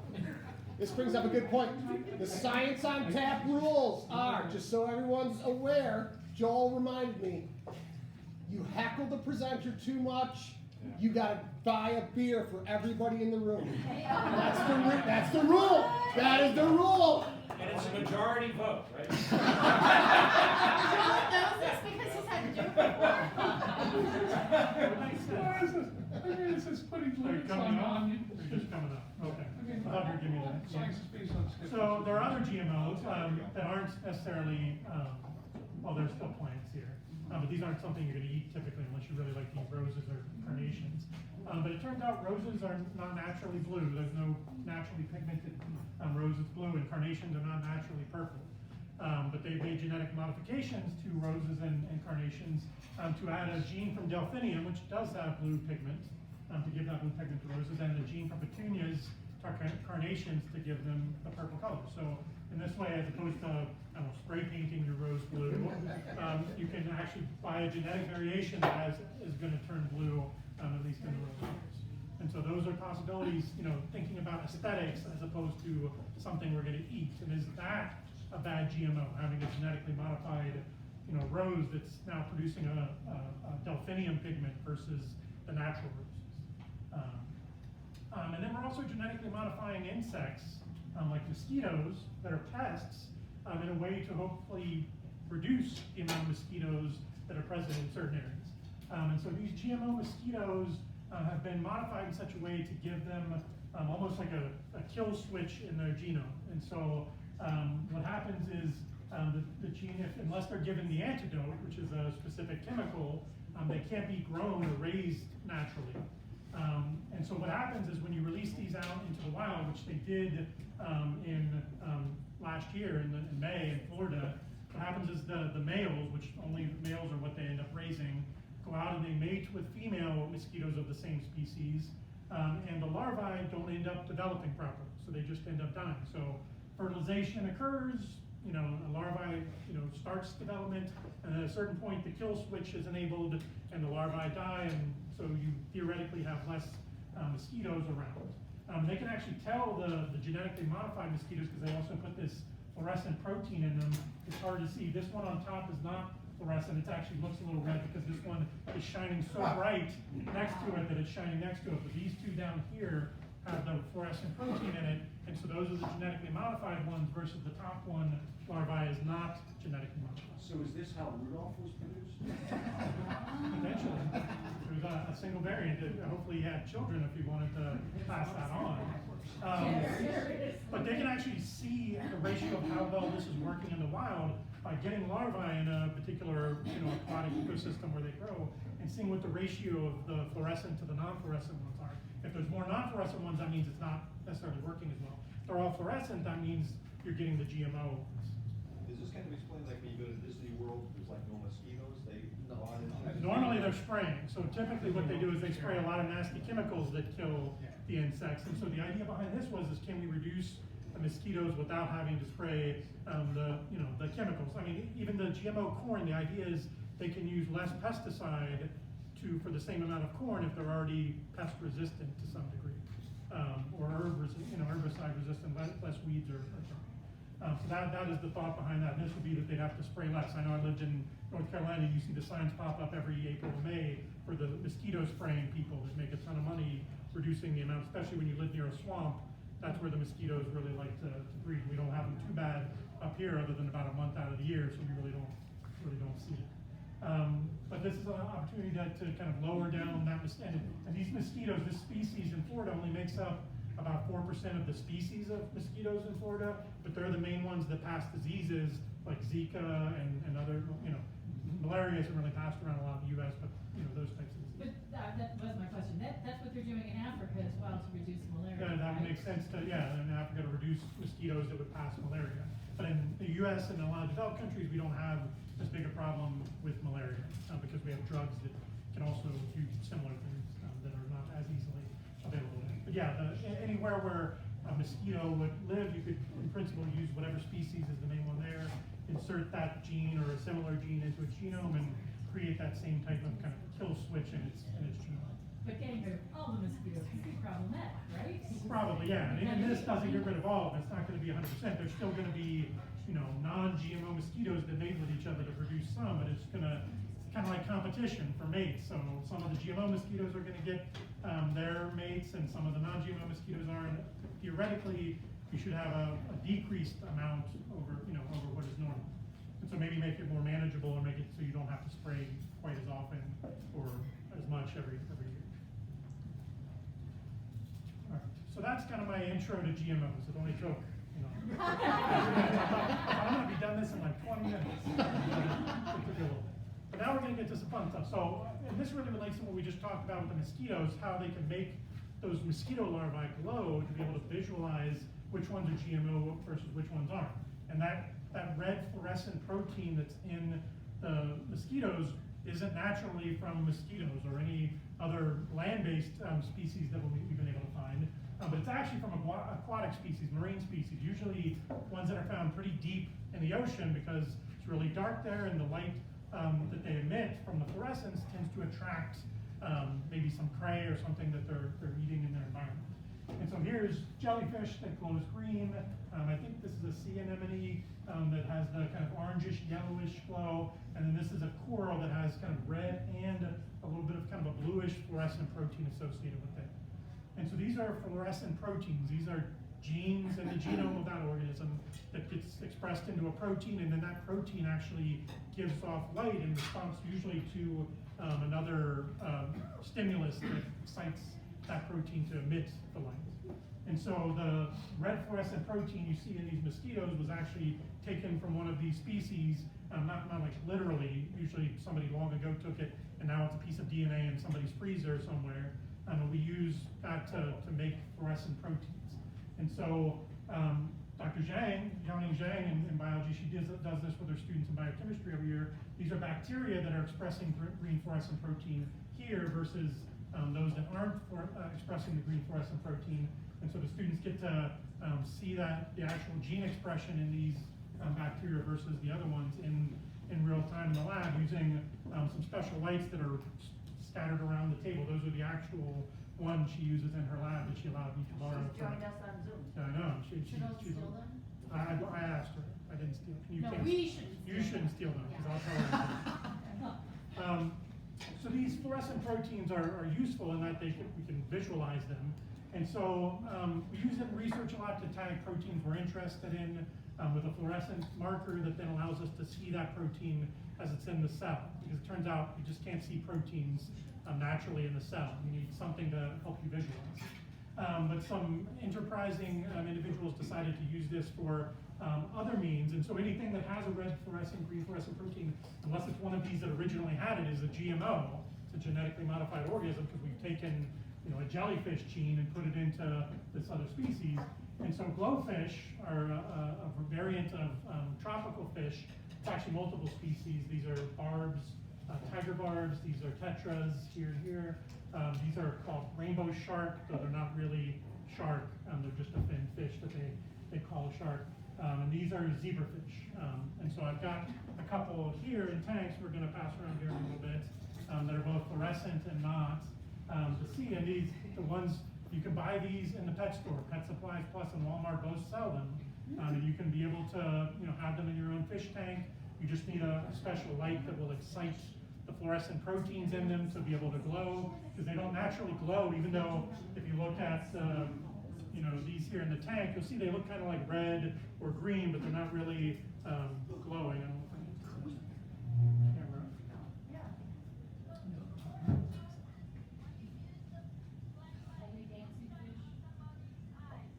This brings up a good point. The science on tap rules are, just so everyone's aware, Joel reminded me, you heckle the presenter too much, you gotta buy a beer for everybody in the room. That's the rule. That is the rule. And it's a majority vote, right? Joel knows this because he's had to do it before. This is putting Are you limits coming up? on you. You're just coming up, okay. I mean, I thought you were giving me that. Science is based on statistics. So there are other GMOs that aren't necessarily, well, there's still plants here, but these aren't something you're gonna eat typically unless you really like to eat roses or carnations. But it turns turned out roses are not naturally blue. There's no naturally pigmented roses blue, and carnations are not naturally purple. But they've made genetic modifications to roses and carnations to add a gene from delphinium, which does have blue pigment, to give that blue pigment to roses, and a gene from petunias to carnations to give them the purple color. So in this way, as opposed to, I don't know, spray painting your rose blue, you can actually buy a genetic variation that is going to turn blue, at least in the rose colors. And so those are possibilities, thinking about aesthetics as opposed to something we're going to eat. And is that a bad GMO, having a genetically modified, rose that's now producing a delphinium pigment versus the natural roses? And then we're also genetically modifying insects, like mosquitoes, that are pests, in a way to hopefully reduce the amount of mosquitoes that are present in certain areas. And so these GMO mosquitoes have been modified in such a way to give them almost like a kill switch in their genome. And so what happens is the gene, unless they're given the antidote, which is a specific chemical, they can't be grown or raised naturally. And so what happens is when you release these out into the wild, which they did in last year in May in Florida, what happens is the males, which only males are what they end up raising, go out and they mate with female mosquitoes of the same species, and the larvae don't end up developing properly, so they just end up dying. So fertilization occurs, a larvae, starts development, and at a certain point the kill switch is enabled and the larvae die, and so you theoretically have less mosquitoes around. They can actually tell the genetically modified mosquitoes because they also put this fluorescent protein in them. It's hard to see. This one on top is not fluorescent. It actually looks a little red because this one is shining so bright next to it that it's shining next to it. But these two down here have the fluorescent protein in it, and so those are the genetically modified ones versus the top one, larvae, is not genetically modified. So is this how Rudolph was produced? Potentially. There was a single variant that hopefully had children if you wanted to pass that on. But they can actually see the ratio of how well this is working in the wild by getting larvae in a particular aquatic ecosystem where they grow and seeing what the ratio of the fluorescent to the non-fluorescent ones are. If there's more non-fluorescent ones, that means it's not necessarily working as well. If they're all fluorescent, that means you're getting the GMO ones. Is this kind of explained like when you go to Disney World, there's like no mosquitoes, they bought into? Normally they're spraying, so typically what they do is they spray a lot of nasty chemicals that kill the insects. And so the idea behind this was can we reduce the mosquitoes without having to spray the chemicals? I mean, even the GMO corn, the idea is they can use less pesticide for the same amount of corn if they're already pest resistant to some degree, or herbicide resistant, less weeds or something. So that is the thought behind that. And this would be that they'd have to spray less. I know I lived in North Carolina. You see the signs pop up every April and May for the mosquito spraying people that make a ton of money reducing the amount, especially when you live near a swamp. That's where the mosquitoes really like to breed. We don't have them too bad up here, other than about a month out of the year, so we really don't see it. But this is an opportunity to kind of lower down that mosquito. And these mosquitoes, this species in Florida only makes up about 4% of the species of mosquitoes in Florida, but they're the main ones that pass diseases like Zika and other, malaria isn't really passed around a lot in the U.S., but those types of diseases. But that was my question. That's what they're doing in Africa as well to reduce malaria. Yeah, that right? makes sense in Africa to reduce mosquitoes that would pass malaria. But in the U.S. and a lot of developed countries, we don't have as big a problem with malaria because we have drugs that can also do similar things that are not as easily available. But yeah, anywhere where a mosquito would live, you could in principle use whatever species is the main one there, insert that gene or a similar gene into its genome and create that same type of kind of kill switch in its genome. But getting rid of all the mosquitoes could be problematic, right? Probably, yeah. And even this doesn't get rid of all of it. It's not going to be 100%. There's still going to be, non-GMO mosquitoes that mate with each other to produce some, but it's kind of like competition for mates. So some of the GMO mosquitoes are going to get their mates, and some of the non-GMO mosquitoes aren't. Theoretically, you should have a decreased amount over what is normal. And so maybe make it more manageable, or make it so you don't have to spray quite as often or as much every year. All right. So that's kind of my intro to GMOs. It only took, I'm going to be done this in like 20 minutes. It took a little bit. But now we're going to get to some fun stuff. So and this really relates to what we just talked about with the mosquitoes, how they can make those mosquito larvae glow to be able to visualize which ones are GMO versus which ones aren't. And that red fluorescent protein that's in the mosquitoes isn't naturally from mosquitoes or any other land-based species that we've been able to find, but it's actually from aquatic species, marine species, usually ones that are found pretty deep in the ocean because it's really dark there and the light that they emit from the fluorescence tends to attract maybe some prey or something that they're eating in their environment. And so here's jellyfish that glows green. I think this is a sea anemone that has the kind of orangish, yellowish glow. And then this is a coral that has kind of red and a little bit of kind of a bluish fluorescent protein associated with it. And so these are fluorescent proteins. These are genes in the genome of that organism that gets expressed into a protein, and then that protein actually gives off light in response usually to another stimulus that excites that protein to emit the light. And so the red fluorescent protein you see in these mosquitoes was actually taken from one of these species, not like literally, usually somebody long ago took it and now it's a piece of DNA in somebody's freezer somewhere. And we use that to make fluorescent proteins. And so Dr. Yaoning Zhang in biology, she does this with her students in biochemistry every year. These are bacteria that are expressing green fluorescent protein here versus those that aren't expressing the green fluorescent protein. And so the students get to see that the actual gene expression in these bacteria versus the other ones in real time in the lab using some special lights that are scattered around the table. Those are the actual ones she uses in her lab that she allowed me to borrow. She's joined us on Zoom. I know. Should I steal them? I asked her. I didn't steal. No, we shouldn't. You shouldn't steal them because I'll tell her. So these fluorescent proteins are useful in that we can visualize them. And so we use it in research a lot to tag proteins we're interested in with a fluorescent marker that then allows us to see that protein as it's in the cell. Because it turns out you just can't see proteins naturally in the cell. You need something to help you visualize. But some enterprising individuals decided to use this for other means. And so anything that has a red fluorescent, green fluorescent protein, unless it's one of these that originally had it, is a GMO. It's a genetically modified organism because we've taken a jellyfish gene and put it into this other species. And so glowfish are a variant of tropical fish. It's actually multiple species. These are barbs, tiger barbs. These are tetras here and here. These are called rainbow shark, though they're not really shark. They're just a fin fish that they call a shark. And these are zebrafish. And so I've got a couple here in tanks we're going to pass around here in a little bit that are both fluorescent and not to see. And these, the ones, you can buy these in the pet store. Pet Supplies Plus and Walmart both sell them. And you can be able to have them in your own fish tank. You just need a special light that will excite the fluorescent proteins in them to be able to glow, because they don't naturally glow, even though if you look at these here in the tank, you'll see they look kind of like red or green, but they're not really glowing. I don't know if I can turn the camera.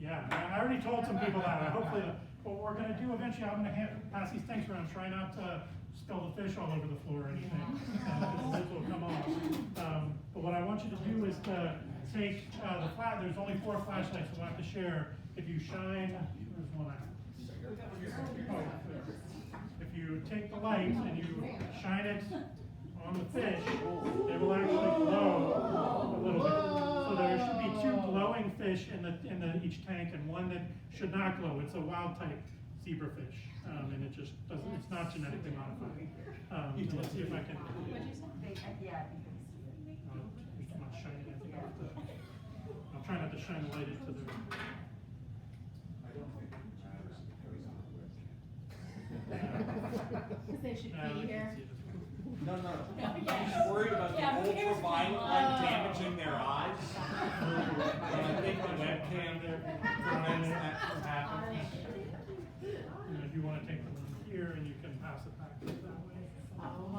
Yeah, I already told some people that. Hopefully, what we're going to do eventually, I'm going to pass these tanks around, try not to spill the fish all over the floor or anything, because the lids will come off. But what I want you to do is to take there's only 4 flashlights we'll have to share. If you shine, there's one out. If you take the light and you shine it on the fish, it will actually glow a little bit. So there should be 2 glowing fish in each tank and one that should not glow. It's a wild type zebrafish, and it just doesn't. It's not genetically modified. So let's see if I can. What'd you say? Too much shining. I think I'll try not to shine the light into the. Because they should be here. No. He's worried about the ultraviolet light damaging their eyes. And I think the webcam prevents that from happening. If you want to take the one here and you can pass it back that way.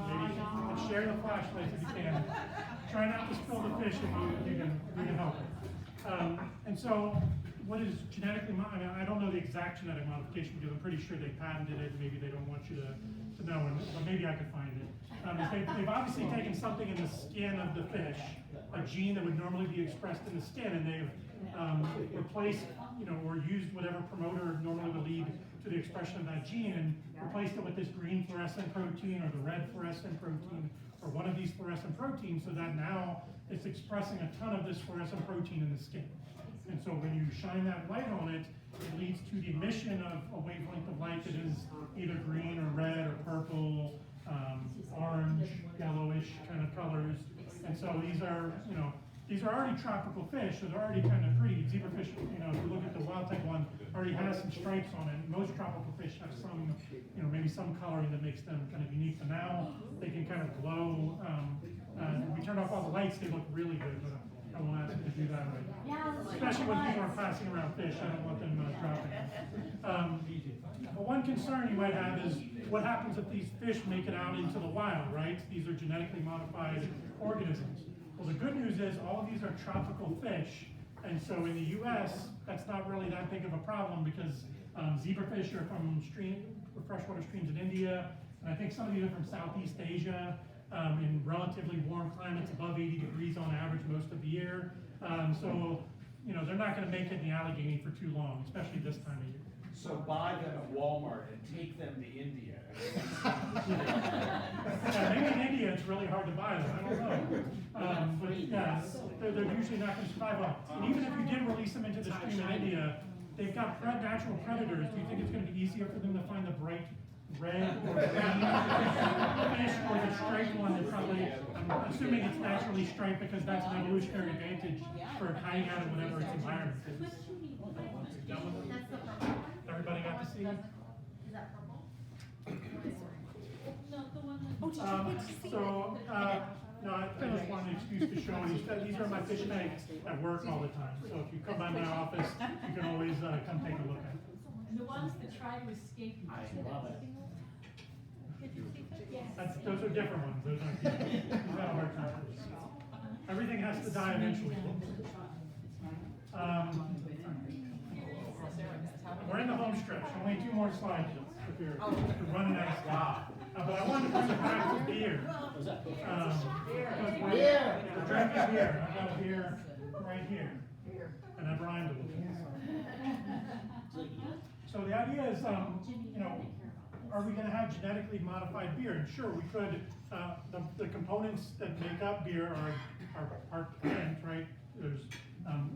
Maybe you can share the flashlights if you can. Try not to spill the fish if you can help it. And so what is genetically I mean, I don't know the exact genetic modification because I'm pretty sure they patented it, and maybe they don't want you to know, but maybe I could find it. They've obviously taken something in the skin of the fish, a gene that would normally be expressed in the skin, and they've replaced, or used whatever promoter normally would lead to the expression of that gene, and replaced it with this green fluorescent protein or the red fluorescent protein, or one of these fluorescent proteins, so that now it's expressing a ton of this fluorescent protein in the skin. And so when you shine that light on it, it leads to the emission of a wavelength of light that is either green or red or purple, orange, yellowish kind of colors. And so these are already tropical fish, so they're already kind of pretty. Zebrafish, if you look at the wild type one, already has some stripes on it. Most tropical fish have some, maybe some coloring that makes them kind of unique. So now they can kind of glow. If we turn off all the lights, they look really good, but I won't ask you to do that right now. Especially when people are passing around fish, I don't want them dropping them. But one concern you might have is what happens if these fish make it out into the wild, right? These are genetically modified organisms. Well, the good news is all of these are tropical fish, and so in the U.S., that's not really that big of a problem because zebrafish are from freshwater streams in India, and I think some of these are from Southeast Asia, in relatively warm climates, above 80 degrees on average most of the year. So, they're not going to make it in the Allegheny for too long, especially this time of year. So buy them at Walmart and take them to India. Yeah, maybe in India it's really hard to buy them, I don't know. But yeah, they're usually not going to survive well. And even if you did release them into the stream in India, they've got natural predators. Do you think it's going to be easier for them to find the bright red or green fish, or the striped one that probably, I'm assuming it's naturally striped because that's an evolutionary advantage for hiding out in whatever its environment is. That's the purple one? Everybody got to see? Is that purple? No, the one that. No, I just wanted an excuse to show these are my fish tanks at work all the time. So if you come by my office, you can always come take a look at it. And the ones that try to escape. I love it. Those are different ones. Those aren't people. These are hard times. Everything has to die eventually. We're in the home stretch. Only 2 more slides. If you're running out of stuff. But I wanted to bring it back to beer. Beer. We're drinking beer. I've got a beer right here. And I've rhymed a little bit. So the idea is, are we going to have genetically modified beer? And sure, we could. The components that make up beer are plant, right? There's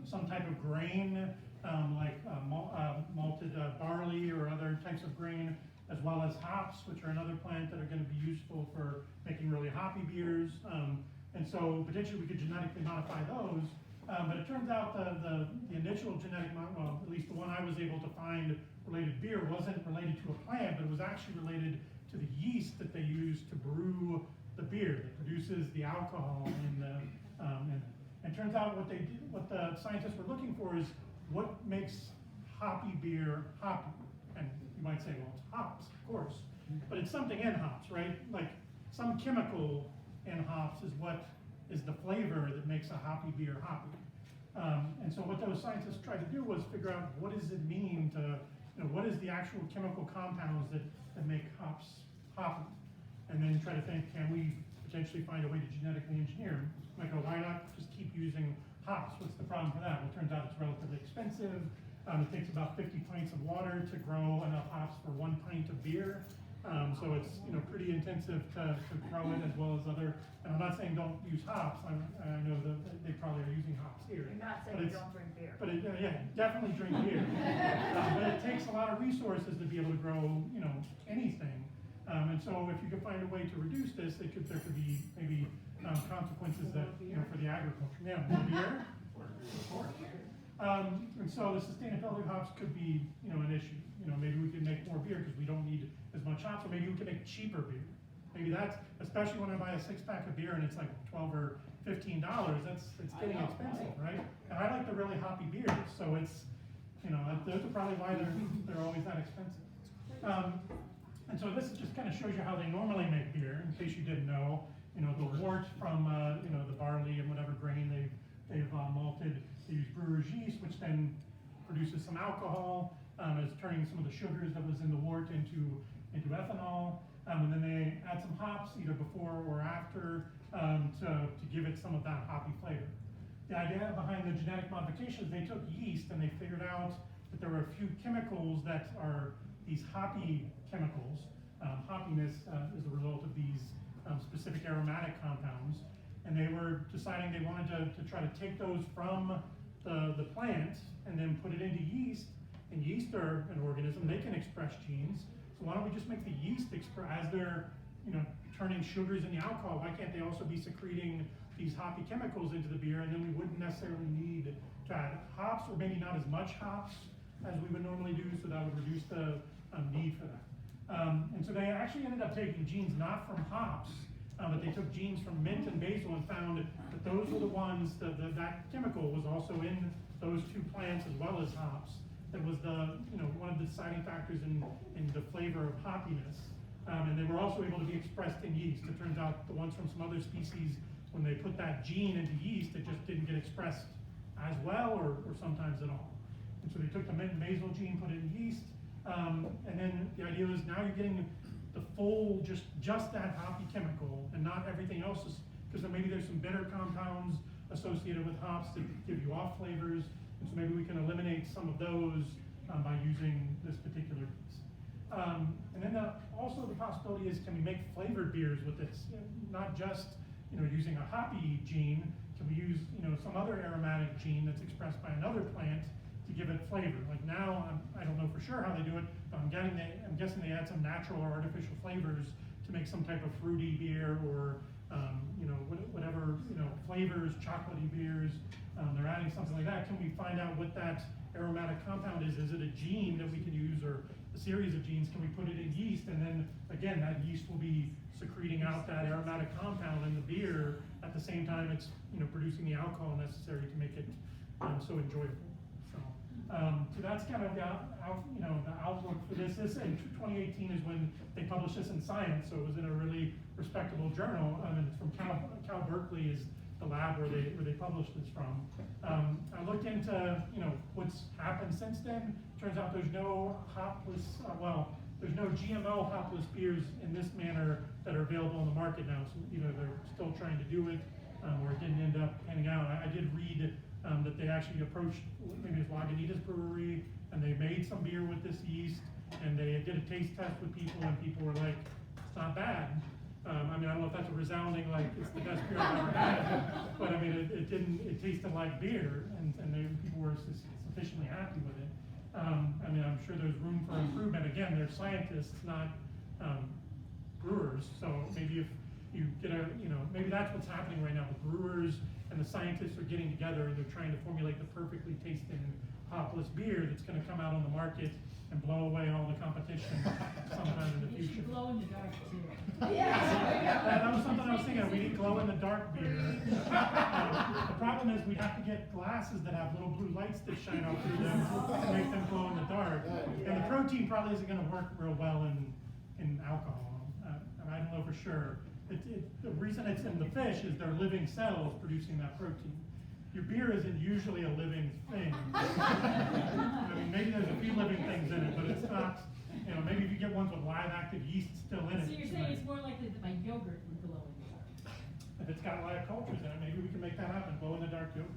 some type of grain, like malted barley or other types of grain, as well as hops, which are another plant that are going to be useful for making really hoppy beers. And so potentially we could genetically modify those. But it turns out the initial genetic, well, at least the one I was able to find related beer wasn't related to a plant, but it was actually related to the yeast that they use to brew the beer that produces the alcohol in the. And it turns out what the scientists were looking for is what makes hoppy beer hoppy. And you might say, well, it's hops, of course, but it's something in hops, right? Like some chemical in hops is what is the flavor that makes a hoppy beer hoppy. And so what those scientists tried to do was figure out what does it mean to, what is the actual chemical compounds that make hops hoppy? And then try to think, can we potentially find a way to genetically engineer? Like, why not just keep using hops? What's the problem for that? Well, it turns out it's relatively expensive. It takes about 50 pints of water to grow enough hops for 1 pint of beer. So it's pretty intensive to grow it, as well as other. And I'm not saying don't use hops. I know that they probably are using hops here. You're not saying don't drink beer. But yeah, definitely drink beer. But it takes a lot of resources to be able to grow anything. And so if you could find a way to reduce this, there could be maybe consequences that for the agriculture. Yeah, more beer. And so the sustainability of hops could be, an issue. Maybe we could make more beer because we don't need as much hops, or maybe we could make cheaper beer. Maybe that's, especially when I buy a 6-pack of beer and it's like $12 or $15, it's getting expensive, right? And I like the really hoppy beers, so it's, those are probably why they're always that expensive. And so this just kind of shows you how they normally make beer, in case you didn't know. The wort from, the barley and whatever grain they've malted. They use brewer's yeast, which then produces some alcohol, is turning some of the sugars that was in the wort into ethanol. And then they add some hops either before or after to give it some of that hoppy flavor. The idea behind the genetic modifications, they took yeast and they figured out that there were a few chemicals that are these hoppy chemicals. Hoppiness is a result of these specific aromatic compounds. And they were deciding they wanted to try to take those from the plant and then put it into yeast. And yeast are an organism, they can express genes. So why don't we just make the yeast as they're turning sugars into alcohol, why can't they also be secreting these hoppy chemicals into the beer, and then we wouldn't necessarily need to add hops, or maybe not as much hops as we would normally do, so that would reduce the need for that. And so they actually ended up taking genes not from hops, but they took genes from mint and basil and found that those were the ones, that chemical was also in those two plants as well as hops. That was one of the deciding factors in the flavor of hoppiness. And they were also able to be expressed in yeast. It turns out the ones from some other species, when they put that gene into yeast, it just didn't get expressed as well or sometimes at all. And so they took the mint and basil gene, put it in yeast, and then the idea was now you're getting the full, just that hoppy chemical and not everything else, because then maybe there's some bitter compounds associated with hops that give you off flavors, and so maybe we can eliminate some of those by using this particular yeast. And then also the possibility is, can we make flavored beers with this? Not just using a hoppy gene, can we use some other aromatic gene that's expressed by another plant to give it flavor? Like now, I don't know for sure how they do it, but I'm guessing they add some natural or artificial flavors to make some type of fruity beer or whatever flavors, chocolatey beers. They're adding something like that. Can we find out what that aromatic compound is? Is it a gene that we can use, or a series of genes? Can we put it in yeast, and then again that yeast will be secreting out that aromatic compound in the beer at the same time it's producing the alcohol necessary to make it so enjoyable. So that's kind of the outlook for this. This in 2018 is when they published this in Science, so it was in a really respectable journal. And it's from Cal Berkeley is the lab where they published this from. I looked into what's happened since then. Turns out there's no hopless, there's no GMO hopless beers in this manner that are available on the market now. So either they're still trying to do it, or it didn't end up panning out. I did read that they actually approached maybe it's Lagunitas Brewery, and they made some beer with this yeast, and they did a taste test with people, and people were like, it's not bad. I don't know if that's a resounding, it's the best beer I've ever had, but it tasted like beer, and people were sufficiently happy with it. I'm sure there's room for improvement. Again, they're scientists, not brewers, so maybe if you get maybe that's what's happening right now. The brewers and the scientists are getting together and they're trying to formulate the perfectly tasting hopless beer that's going to come out on the market and blow away all the competition sometime in the It future. should glow in the dark too. That was something I was thinking of. We need glow-in-the-dark beer. The problem is we'd have to get glasses that have little blue lights that shine out through them to make them glow in the dark. And the protein probably isn't going to work real well in alcohol. I don't know for sure. The reason it's in the fish is they're living cells producing that protein. Your beer isn't usually a living thing. Maybe there's a few living things in it, but it's not, maybe if you get ones with live active yeast still in it. So you're saying it's more likely that my yogurt would glow in the dark? If it's got live cultures in it, maybe we can make that happen, glow in the dark yogurt.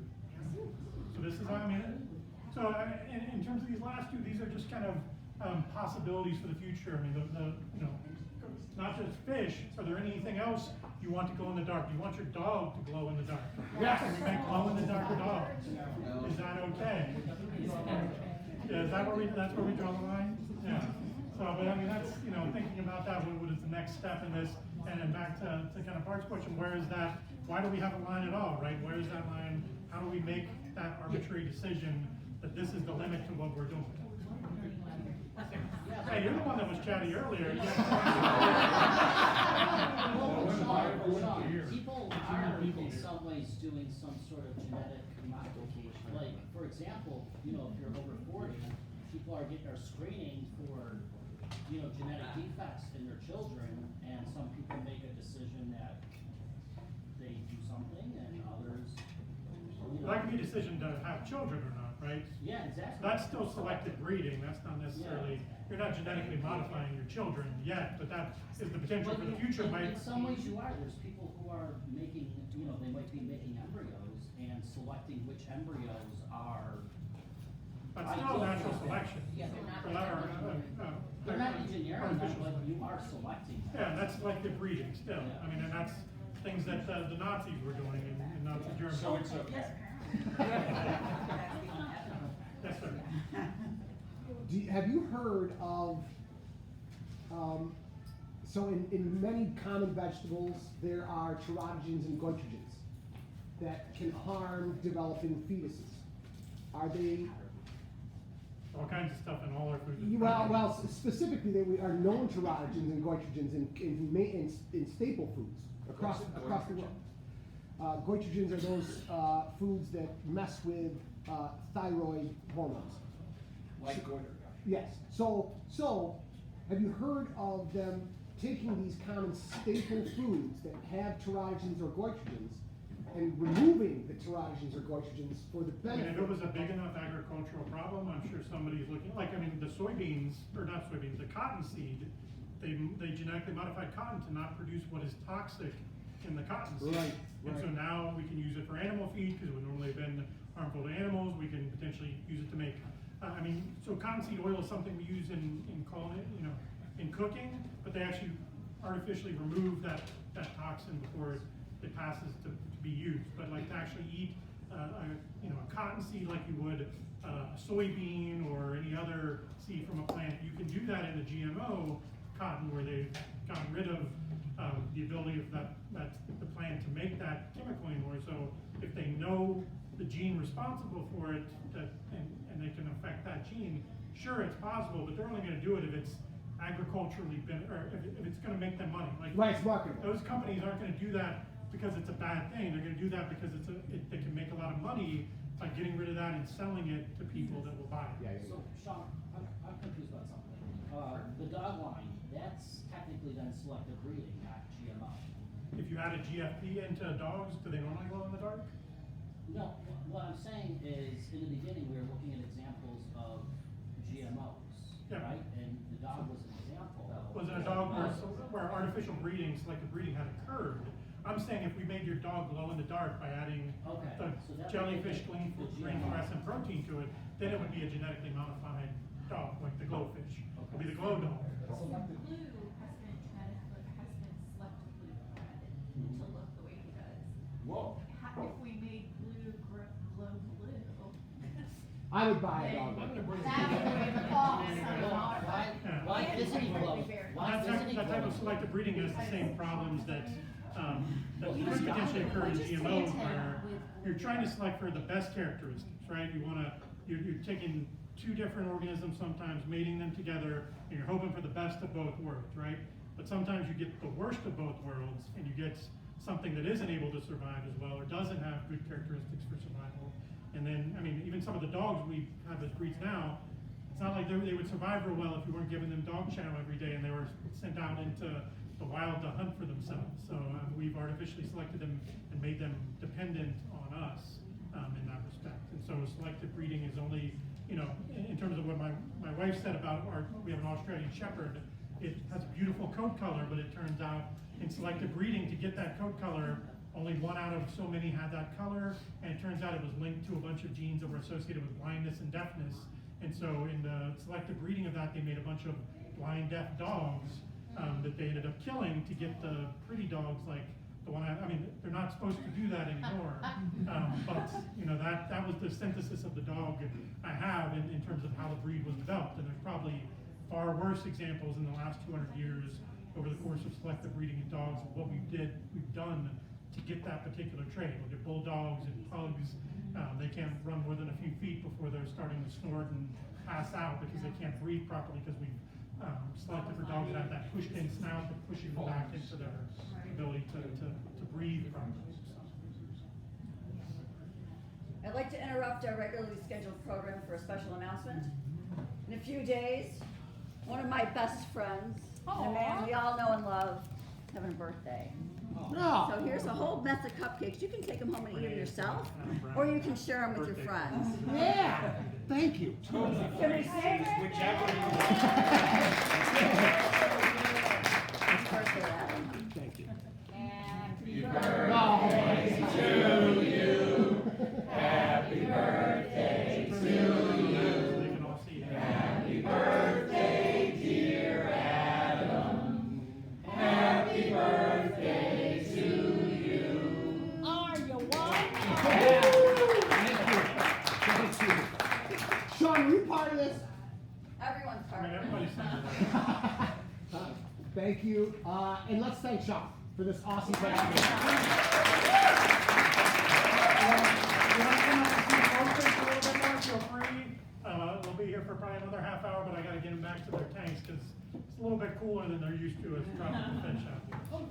So this is, in terms of these last two, these are just kind of possibilities for the future. Not just fish. Are there anything else you want to glow in the dark? Do you want your dog to glow in the dark? Yes. Can we make glow in the dark dogs? Is that okay? Yeah, that's where we draw the line? Yeah. So, but that's, thinking about that, what is the next step in this? And then back to kind of Bart's question, where is that, why do we have a line at all, right? Where is that line? How do we make that arbitrary decision that this is the limit to what we're doing? Hey, you're the one that was chatty earlier. People are in some ways doing some sort of genetic modification. Like, for example, if you're over 40, people are screening for, genetic defects in their children, and some people make a decision that they do something, and others. That can be a decision to have children or not, right? Yeah, exactly. That's still selective breeding, that's not necessarily, you're not genetically modifying your children yet, but that is the potential for the future, might. In some ways you are, there's people who are making, you know, they might be making embryos and selecting which embryos are. But still natural selection. Yeah, they're not Or, They're not engineering them, artificial but you selection. are selecting them. Yeah, that's selective breeding still, Yeah. I mean, and that's things that the Nazis were doing in Nazi Germany. So it's okay. Yes, sir. Have you heard of, so in many common vegetables, there are teratogens and goitrogens that can harm developing fetuses. Are they, All kinds of stuff in all our food. specifically, there are known teratogens and goitrogens in staple foods across the world. Goitrogens are those foods that mess with thyroid hormones. Like goiter. Yes. So have you heard of them taking these common staple foods that have teratogens or goitrogens and removing the teratogens or goitrogens for the I mean, benefit? if it was a big enough agricultural problem, I'm sure somebody's looking, like, I mean, the soybeans, or not soybeans, the cottonseed, they genetically modified cotton to not produce what is toxic in the cottonseed. Right, And so right. now we can use it for animal feed, because it would normally have been harmful to animals, we can potentially use it to make, so cottonseed oil is something we use in in cooking, but they actually artificially remove that toxin before it passes to be used. But like to actually eat, a cottonseed like you would a soybean or any other seed from a plant, you can do that in the GMO cotton where they've gotten rid of the ability of the plant to make that chemical anymore. So if they know the gene responsible for it, and they can affect that gene, sure, it's possible, but they're only going to do it if it's agriculturally or if it's going to make them money. Like, Right, it's marketable. those companies aren't going to do that because it's a bad thing. They're going to do that because they can make a lot of money by getting rid of that and selling it to people that will buy it. Yeah, So, Sean, I'm confused about something. The dog line, that's technically then selective breeding, not GMO. If you add a GFP into dogs, do they normally glow in the dark? No, what I'm saying is, in the beginning, we were looking at examples of GMOs, Yeah. right? And the dog was an example. Was it a dog where artificial breeding, selective breeding had occurred? I'm saying if we made your dog glow in the dark by adding Okay, the so that would jellyfish make it the green GMO. fluorescent protein to it, then it would be a genetically modified dog, like the glowfish. It would be the glow dog. Blue has been selectively bred to look the way he does. Whoa. If we made blue glow blue, I would buy a dog. that would be awesome. Why isn't he glow? Why isn't he That type of glow? selective breeding has the same problems that could potentially occur in GMOs, where you're trying to select for the best characteristics, right? You're taking two different organisms sometimes, mating them together, and you're hoping for the best of both worlds, right? But sometimes you get the worst of both worlds, and you get something that isn't able to survive as well, or doesn't have good characteristics for survival. And then, I mean, even some of the dogs we have as breeds now, it's not like they would survive real well if you weren't giving them dog chow every day and they were sent out into the wild to hunt for themselves. So we've artificially selected them and made them dependent on us in that respect. And so selective breeding is only, in terms of what my wife said about we have an Australian Shepherd. It has a beautiful coat color, but it turns out in selective breeding, to get that coat color, only one out of so many had that color, and it turns out it was linked to a bunch of genes that were associated with blindness and deafness. And so in the selective breeding of that, they made a bunch of blind, deaf dogs that they ended up killing to get the pretty dogs like the one I mean, they're not supposed to do that anymore. But that was the synthesis of the dog I have in terms of how the breed was developed. And there's probably far worse examples in the last 200 years over the course of selective breeding in dogs of what we've done to get that particular trait. Look at bulldogs and pugs. They can't run more than a few feet before they're starting to snort and pass out because they can't breathe properly because we've selected for dogs that have that pushed-in snout that pushing them back into their ability to breathe properly. I'd like to interrupt our regularly scheduled program for a special announcement. In a few days, one of my best friends, and a man we all know and love, is having a birthday. Oh. So here's a whole mess of cupcakes. You can take them home and eat them yourself, or you can share them with your friends. Yeah, thank you. Can we save it? Whichever you Happy birthday, Adam. Thank you. Happy They can all see that. Are you one? Thank you. Sean, were you part of this? Everyone's I part mean, of it. everybody's saying that. Thank you, and let's thank Sean for this awesome presentation. You want to come up and see the road a little bit more, feel free. We'll be here for probably another half hour, but I gotta get them back to their tanks, because it's a little bit cooler than they're used to as tropical fish out here.